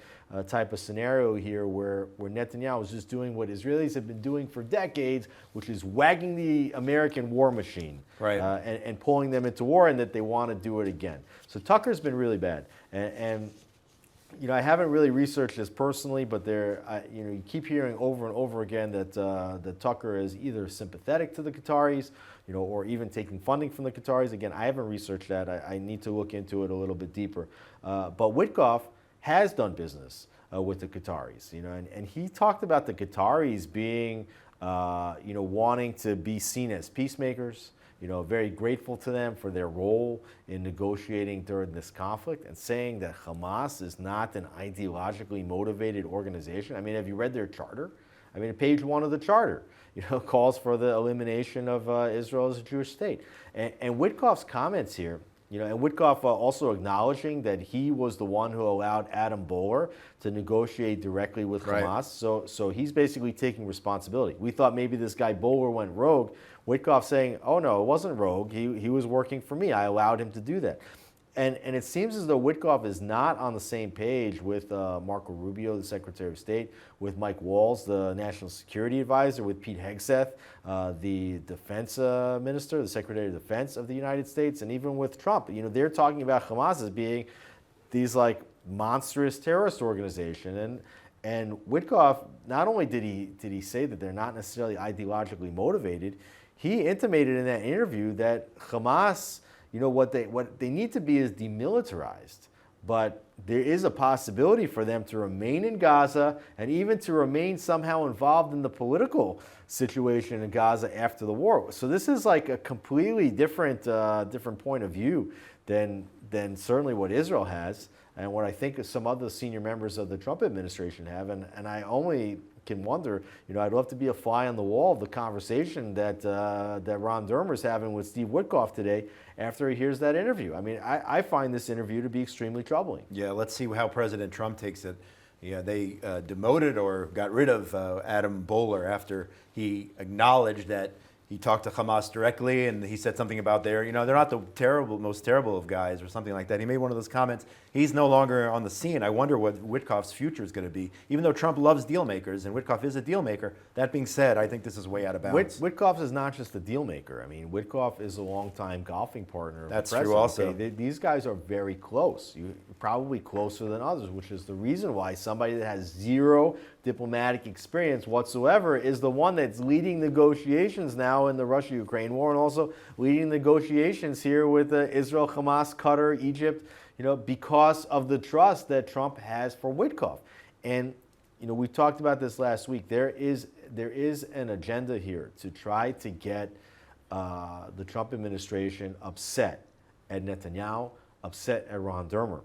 type of scenario here where Netanyahu is just doing what Israelis have been doing for decades, which is wagging the American war machine, right. And pulling them into war, and that they want to do it again. So Tucker's been really bad. And you know, I haven't really researched this personally, but you know, you keep hearing over and over again that Tucker is either sympathetic to the Qataris, you know, or even taking funding from the Qataris. Again, I haven't researched that. I need to look into it a little bit deeper. But Witkoff has done business with the Qataris, you know, and he talked about the Qataris being, you know, wanting to be seen as peacemakers. You know, very grateful to them for their role in negotiating during this conflict, and saying that Hamas is not an ideologically motivated organization. I mean, have you read their charter? I mean, page 1 of the charter, you know, calls for the elimination of Israel as a Jewish state. And Witkoff's comments here, you know, and Witkoff also acknowledging that he was the one who allowed Adam Boehler to negotiate directly with Hamas. So he's basically taking responsibility. We thought maybe this guy Boehler went rogue. Witkoff saying, oh no, it wasn't rogue. He was working for me. I allowed him to do that. And it seems as though Witkoff is not on the same page with Marco Rubio, the Secretary of State, with Mike Waltz, the National Security Advisor, with Pete Hegseth, the Defense Minister, the Secretary of Defense of the United States, and even with Trump. You know, they're talking about Hamas as being these like monstrous terrorist organization. And Witkoff, not only did he say that they're not necessarily ideologically motivated, he intimated in that interview that Hamas, you know, what they need to be is demilitarized. But there is a possibility for them to remain in Gaza and even to remain somehow involved in the political situation in Gaza after the war. So this is like a completely different point of view than certainly what Israel has, and what I think some other senior members of the Trump administration have. And I only can wonder, you know, I'd love to be a fly on the wall of the conversation that Ron Dermer's having with Steve Witkoff today after he hears that interview. I mean, I find this interview to be extremely troubling. Yeah, let's see how President Trump takes it. Yeah, they demoted or got rid of Adam Boehler after he acknowledged that he talked to Hamas directly, and he said something about they're not the most terrible of guys or something like that. He made one of those comments. He's no longer on the scene. I wonder what Witkoff's future is going to be. Even though Trump loves deal makers, and Witkoff is a deal maker, that being said, I think this is way out of bounds. Witkoff is not just a deal maker. I mean, Witkoff is a longtime golfing partner of That's the true also. Okay? These guys are very close, probably closer than others, which is the reason why somebody that has zero diplomatic experience whatsoever is the one that's leading negotiations now in the Russia-Ukraine war, and also leading negotiations here with Israel, Hamas, Qatar, Egypt, you know, because of the trust that Trump has for Witkoff. And, you know, we talked about this last week. There is an agenda here to try to get the Trump administration upset at Netanyahu, upset at Ron Dermer.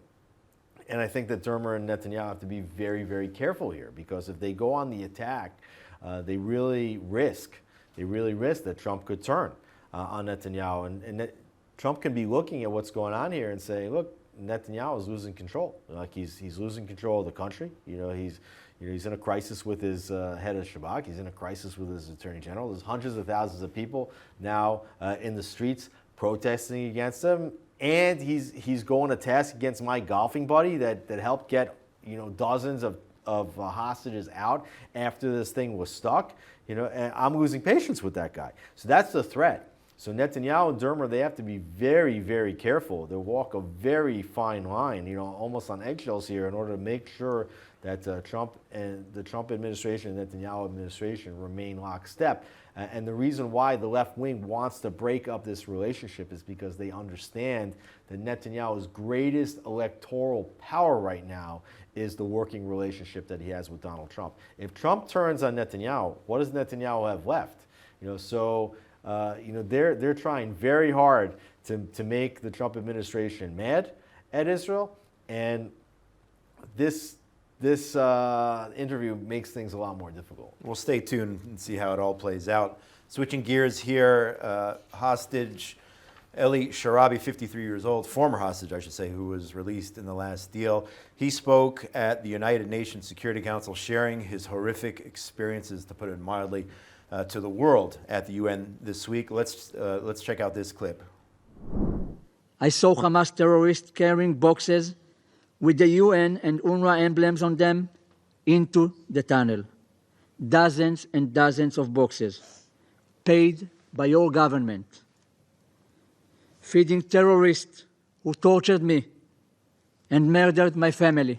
And I think that Dermer and Netanyahu have to be very, very careful here, because if they go on the attack, they really risk that Trump could turn on Netanyahu. And Trump can be looking at what's going on here and saying, look, Netanyahu is losing control. Like he's losing control of the country. You know, he's in a crisis with his head of Shabak. He's in a crisis with his Attorney General. There's hundreds of thousands of people now in the streets protesting against him. And he's going to task against my golfing buddy that helped get, you know, dozens of hostages out after this thing was stuck. You know, and I'm losing patience with that guy. So that's the threat. So Netanyahu and Dermer, they have to be very, very careful. They walk a very fine line, you know, almost on eggshells here, in order to make sure that Trump and the Trump administration and Netanyahu administration remain lockstep. And the reason why the left wing wants to break up this relationship is because they understand that Netanyahu's greatest electoral power right now is the working relationship that he has with Donald Trump. If Trump turns on Netanyahu, what does Netanyahu have left? You know, so you know, they're trying very hard to make the Trump administration mad at Israel, and this interview makes things a lot more difficult. We'll stay tuned and see how it all plays out. Switching gears here, hostage Eli Sharabi, 53 years old, former hostage, I should say, who was released in the last deal. He spoke at the United Nations Security Council, sharing his horrific experiences, to put it mildly, to the world at the UN this week. Let's check out this clip. I saw Hamas terrorists carrying boxes with the UN and UNRWA emblems on them into the tunnel. Dozens and dozens of boxes, paid by your government, feeding terrorists who tortured me and murdered my family.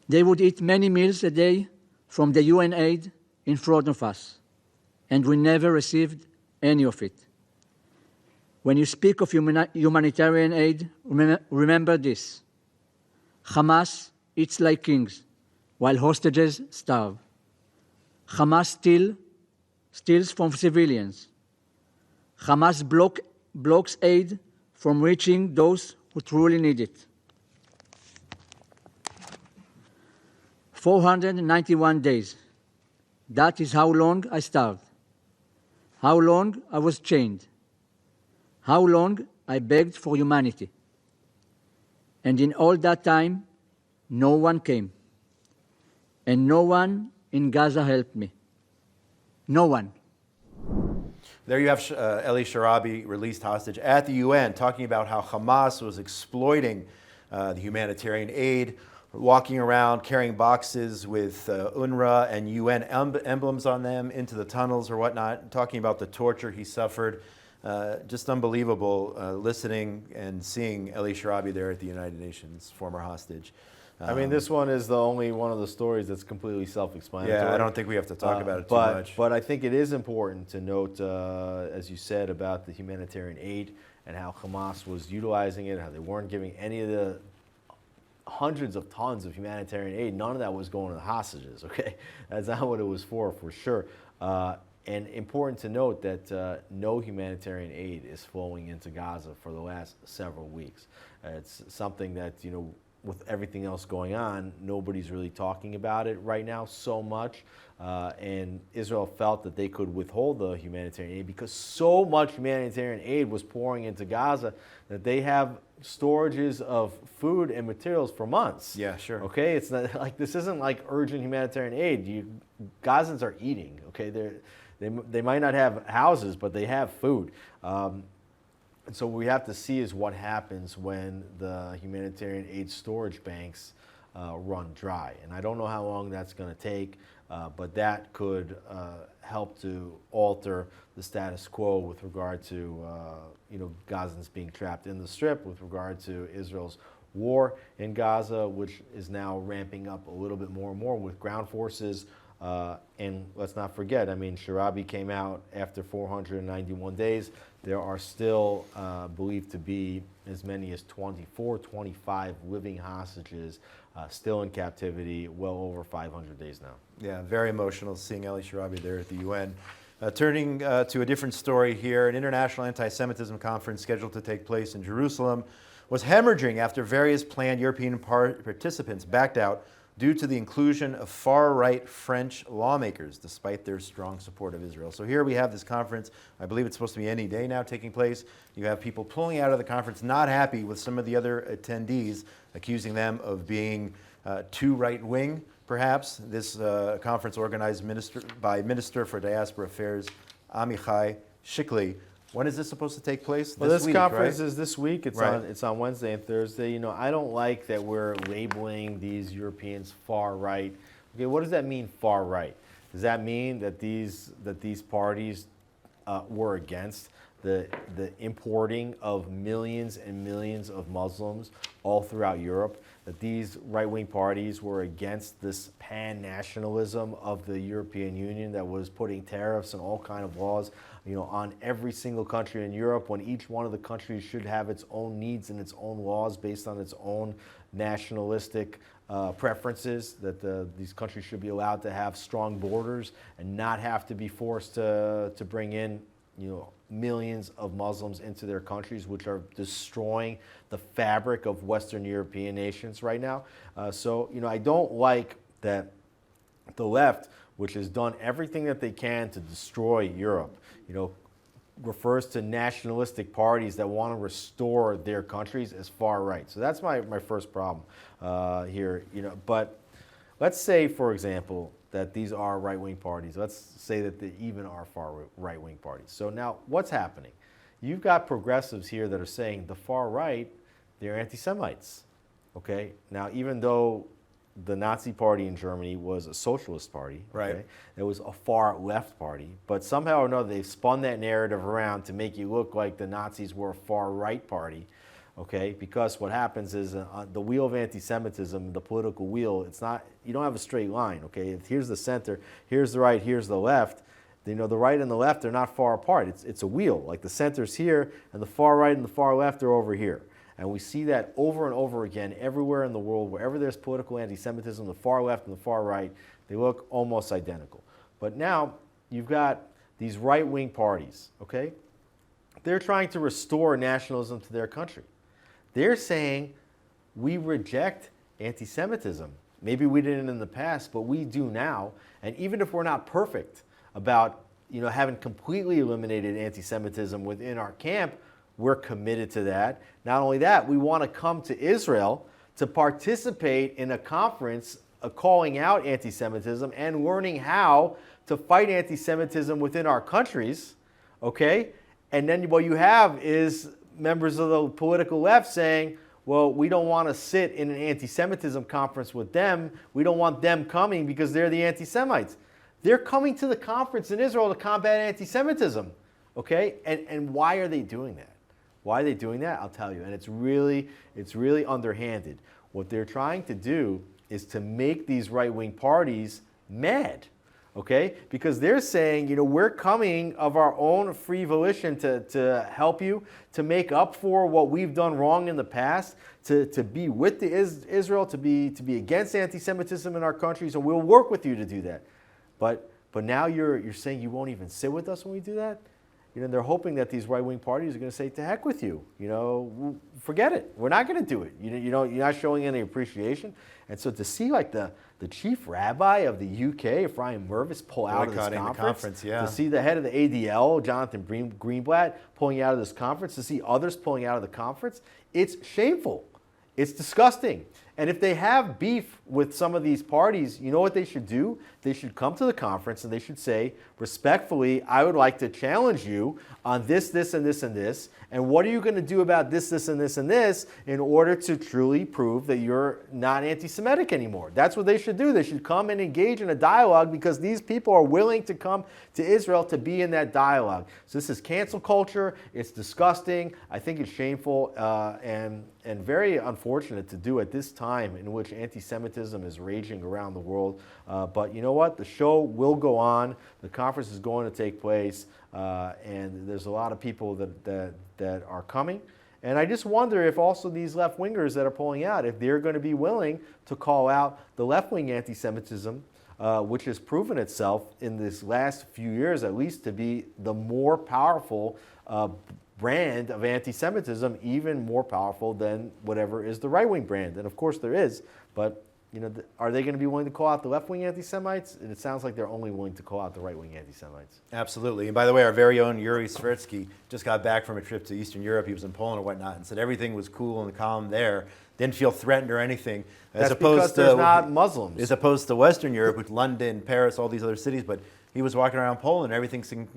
They would eat many meals a day from the UN aid in front of us, and we never received any of it. When you speak of humanitarian aid, remember this. Hamas eats like kings, while hostages starve. Hamas steals from civilians. Hamas blocks aid from reaching those who truly need it. 491 days. That is how long I starved. How long I was chained. How long I begged for humanity. And in all that time, no one came. And no one in Gaza helped me. No one. There you have Eli Sharabi, released hostage at the UN, talking about how Hamas was exploiting the humanitarian aid, walking around carrying boxes with UNRWA and UN emblems on them into the tunnels or whatnot, talking about the torture he suffered. Just unbelievable listening and seeing Eli Sharabi there at the United Nations, former hostage. I mean, this one is the only one of the stories that's completely self-explanatory. Yeah, I don't think we have to talk about it too much. But I think it is important to note, as you said, about the humanitarian aid and how Hamas was utilizing it, how they weren't giving any of the hundreds of tons of humanitarian aid. None of that was going to the hostages, okay? That's not what it was for sure. And important to note that no humanitarian aid is flowing into Gaza for the last several weeks. It's something that, you know, with everything else going on, nobody's really talking about it right now so much. And Israel felt that they could withhold the humanitarian aid because so much humanitarian aid was pouring into Gaza that they have storages of food and materials for months. Yeah, sure. Okay, it's not like, this isn't like urgent humanitarian aid. Gazans are eating. Okay, they might not have houses, but they have food. And so what we have to see is what happens when the humanitarian aid storage banks run dry. And I don't know how long that's going to take, but that could help to alter the status quo with regard to Gazans being trapped in the Strip, with regard to Israel's war in Gaza, which is now ramping up a little bit more and more with ground forces. And let's not forget, I mean, Sharabi came out after 491 days. There are still believed to be as many as 24, 25 living hostages still in captivity, well over 500 days now. Yeah, very emotional seeing Eli Sharabi there at the UN. Turning to a different story here, an international anti-Semitism conference scheduled to take place in Jerusalem was hemorrhaging after various planned European participants backed out due to the inclusion of far-right French lawmakers, despite their strong support of Israel. So here we have this conference. I believe it's supposed to be any day now taking place. You have people pulling out of the conference, not happy with some of the other attendees, accusing them of being too right-wing, perhaps. This conference organized by Minister for Diaspora Affairs, Amichai Shikli. When is this supposed to take place? Well, this week, conference right? is this week. It's right. It's on Wednesday and Thursday. You know, I don't like that we're labeling these Europeans far right. Okay, what does that mean, far right? Does that mean that these parties were against the importing of millions and millions of Muslims all throughout Europe? That these right-wing parties were against this pan-nationalism of the European Union that was putting tariffs and all kind of laws, you know, on every single country in Europe, when each one of the countries should have its own needs and its own laws based on its own nationalistic preferences, that these countries should be allowed to have strong borders and not have to be forced to bring in, you know, millions of Muslims into their countries, which are destroying the fabric of Western European nations right now. So, you know, I don't like that the left which has done everything that they can to destroy Europe, refers to nationalistic parties that want to restore their countries as far right. So that's my first problem here. But let's say, for example, that these are right-wing parties. Let's say that they even are far right-wing parties. So now what's happening? You've got progressives here that are saying the far right, they're anti-Semites. Okay? Now, even though the Nazi party in Germany was a socialist party, Right. Okay? It was a far left party, but somehow or another they've spun that narrative around to make you look like the Nazis were a far right party, okay? Because what happens is the wheel of anti-Semitism, the political wheel, you don't have a straight line, okay? Here's the center, here's the right, here's the left. The right and the left are not far apart. It's a wheel. Like the center's here, and the far right and the far left are over here. And we see that over and over again everywhere in the world. Wherever there's political anti-Semitism, the far left and the far right, they look almost identical. But now you've got these right-wing parties, okay? They're trying to restore nationalism to their country. They're saying, we reject anti-Semitism. Maybe we didn't in the past, but we do now. And even if we're not perfect about having completely eliminated anti-Semitism within our camp, we're committed to that. Not only that, we want to come to Israel to participate in a conference calling out anti-Semitism and learning how to fight anti-Semitism within our countries, okay? And then what you have is members of the political left saying, well, we don't want to sit in an anti-Semitism conference with them. We don't want them coming because they're the anti-Semites. They're coming to the conference in Israel to combat anti-Semitism, okay? And why are they doing that? Why are they doing that? I'll tell you. And it's really underhanded. What they're trying to do is to make these right-wing parties mad, okay? Because they're saying, we're coming of our own free volition to help you, to make up for what we've done wrong in the past, to be with Israel, to be against anti-Semitism in our countries, and we'll work with you to do that. But now you're saying you won't even sit with us when we do that? They're hoping that these right-wing parties are going to say, to heck with you. Forget it. We're not going to do it. You're not showing any appreciation. And so to see like the chief rabbi of the UK, Ephraim Mervis, pull out of this conference, yeah. To see the head of the ADL, Jonathan Greenblatt, pulling out of this conference, to see others pulling out of the conference, it's shameful. It's disgusting. And if they have beef with some of these parties, you know what they should do? They should come to the conference and they should say, respectfully, I would like to challenge you on this, this, and this, and this. And what are you going to do about this, this, and this, and this in order to truly prove that you're not anti-Semitic anymore? That's what they should do. They should come and engage in a dialogue because these people are willing to come to Israel to be in that dialogue. So this is cancel culture. It's disgusting. I think it's shameful and very unfortunate to do at this time in which anti-Semitism is raging around the world. But you know what? The show will go on. The conference is going to take place. And there's a lot of people that are coming. And I just wonder if also these left-wingers that are pulling out, if they're going to be willing to call out the left-wing anti-Semitism, which has proven itself in this last few years at least to be the more powerful brand of anti-Semitism, even more powerful than whatever is the right-wing brand. And of course there is, but are they going to be willing to call out the left-wing anti-Semites? And it sounds like they're only willing to call out the right-wing anti-Semites. Absolutely. And by the way, our very own Yuri Sveritsky just got back from a trip to Eastern Europe. He was in Poland and whatnot and said everything was cool and calm there. Didn't feel threatened or anything. That's because there's not Muslims. As opposed to Western Europe with London, Paris, all these other cities. But he was walking around Poland. Everything seemed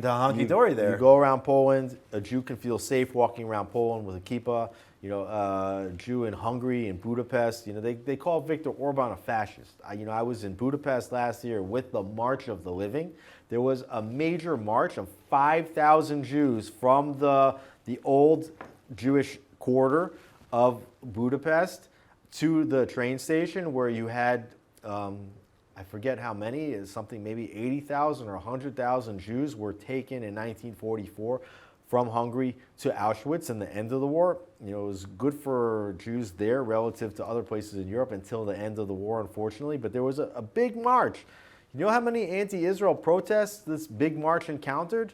honky-dory there. You go around Poland, a Jew can feel safe walking around Poland with a kippah. A Jew in Hungary, in Budapest, they call Viktor Orban a fascist. I was in Budapest last year with the March of the Living. There was a major march of 5,000 Jews from the old Jewish quarter of Budapest to the train station where you had, I forget how many, something maybe 80,000 or 100,000 Jews were taken in 1944 from Hungary to Auschwitz and the end of the war. It was good for Jews there relative to other places in Europe until the end of the war, unfortunately. But there was a big march. You know how many anti-Israel protests this big march encountered?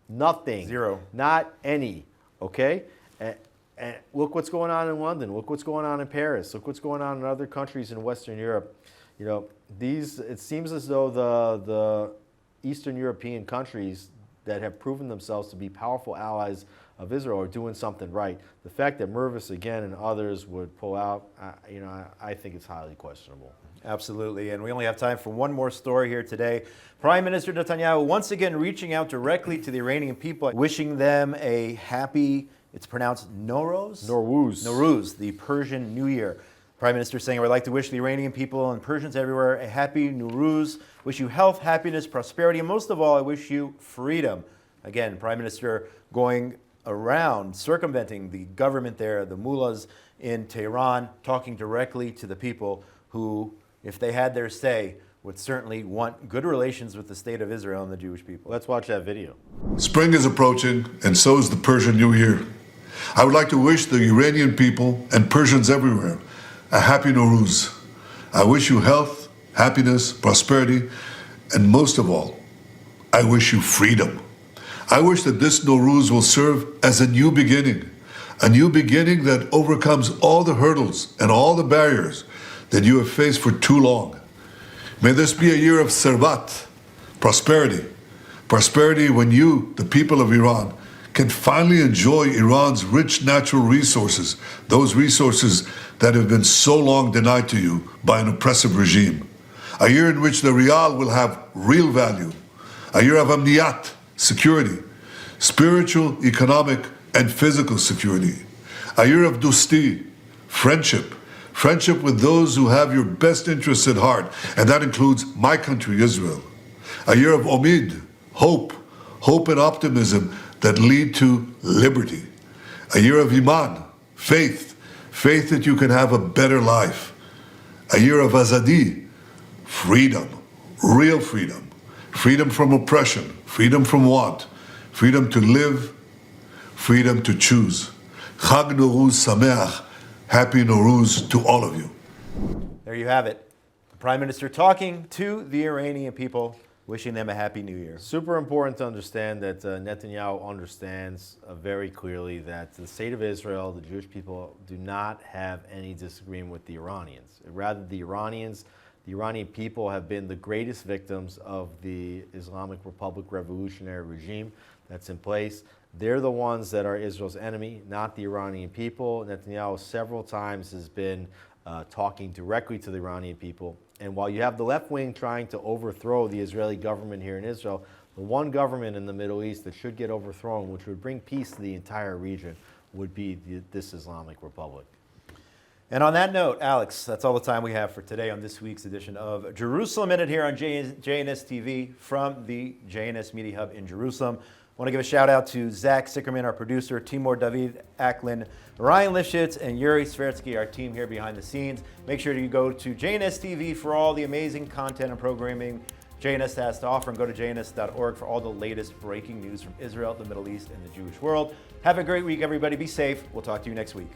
Nothing. Zero. Not any, okay? And look what's going on in London. Look what's going on in Paris. Look what's going on in other countries in Western Europe. You know, it seems as though the Eastern European countries that have proven themselves to be powerful allies of Israel are doing something right. The fact that Mervis again and others would pull out, I think it's highly questionable. Absolutely, and we only have time for one more story here today. Prime Minister Netanyahu once again reaching out directly to the Iranian people, wishing them a happy, it's pronounced Nowruz? Nowruz, the Persian New Year. Prime Minister saying, I would like to wish the Iranian people and Persians everywhere a happy Nowruz. Wish you health, happiness, prosperity, and most of all, I wish you freedom. Again, Prime Minister going around, circumventing the government there, the mullahs in Tehran, talking directly to the people who, if they had their say, would certainly want good relations with the state of Israel and the Jewish people. Let's watch that video. Spring is approaching, and so is the Persian New Year. I would like to wish the Iranian people and Persians everywhere a happy Nowruz. I wish you health, happiness, prosperity, and most of all, I wish you freedom. I wish that this Nowruz will serve as a new beginning that overcomes all the hurdles and all the barriers that you have faced for too long. May this be a year of servat, prosperity. Prosperity when you, the people of Iran, can finally enjoy Iran's rich natural resources, those resources that have been so long denied to you by an oppressive regime. A year in which the rial will have real value. A year of amniyat, security, spiritual, economic, and physical security. A year of dosti, friendship with those who have your best interests at heart, and that includes my country, Israel. A year of omid, hope and optimism that lead to liberty. A year of iman, faith that you can have a better life. A year of azadi, freedom, real freedom. Freedom from oppression, freedom from want, freedom to live, freedom to choose. Chag Nowruz Sameach, happy Nowruz to all of you. There you have it. The Prime Minister talking to the Iranian people, wishing them a happy New Year. Super important to understand that Netanyahu understands very clearly that the state of Israel, the Jewish people, do not have any disagreement with the Iranians. Rather, the Iranian people have been the greatest victims of the Islamic Republic revolutionary regime that's in place. They're the ones that are Israel's enemy, not the Iranian people. Netanyahu several times has been talking directly to the Iranian people. And while you have the left wing trying to overthrow the Israeli government here in Israel, the one government in the Middle East that should get overthrown, which would bring peace to the entire region, would be this Islamic Republic. And on that note, Alex, that's all the time we have for today on this week's edition of Jerusalem Minute here on JNS TV from the JNS Media Hub in Jerusalem. I want to give a shout out to Zach Sickerman, our producer, Timur David Aklin, Ryan Lifshitz, and Yuri Svertsky, our team here behind the scenes. Make sure you go to JNS TV for all the amazing content and programming JNS has to offer, and go to jns.org for all the latest breaking news from Israel, the Middle East, and the Jewish world. Have a great week, everybody. Be safe. We'll talk to you next week.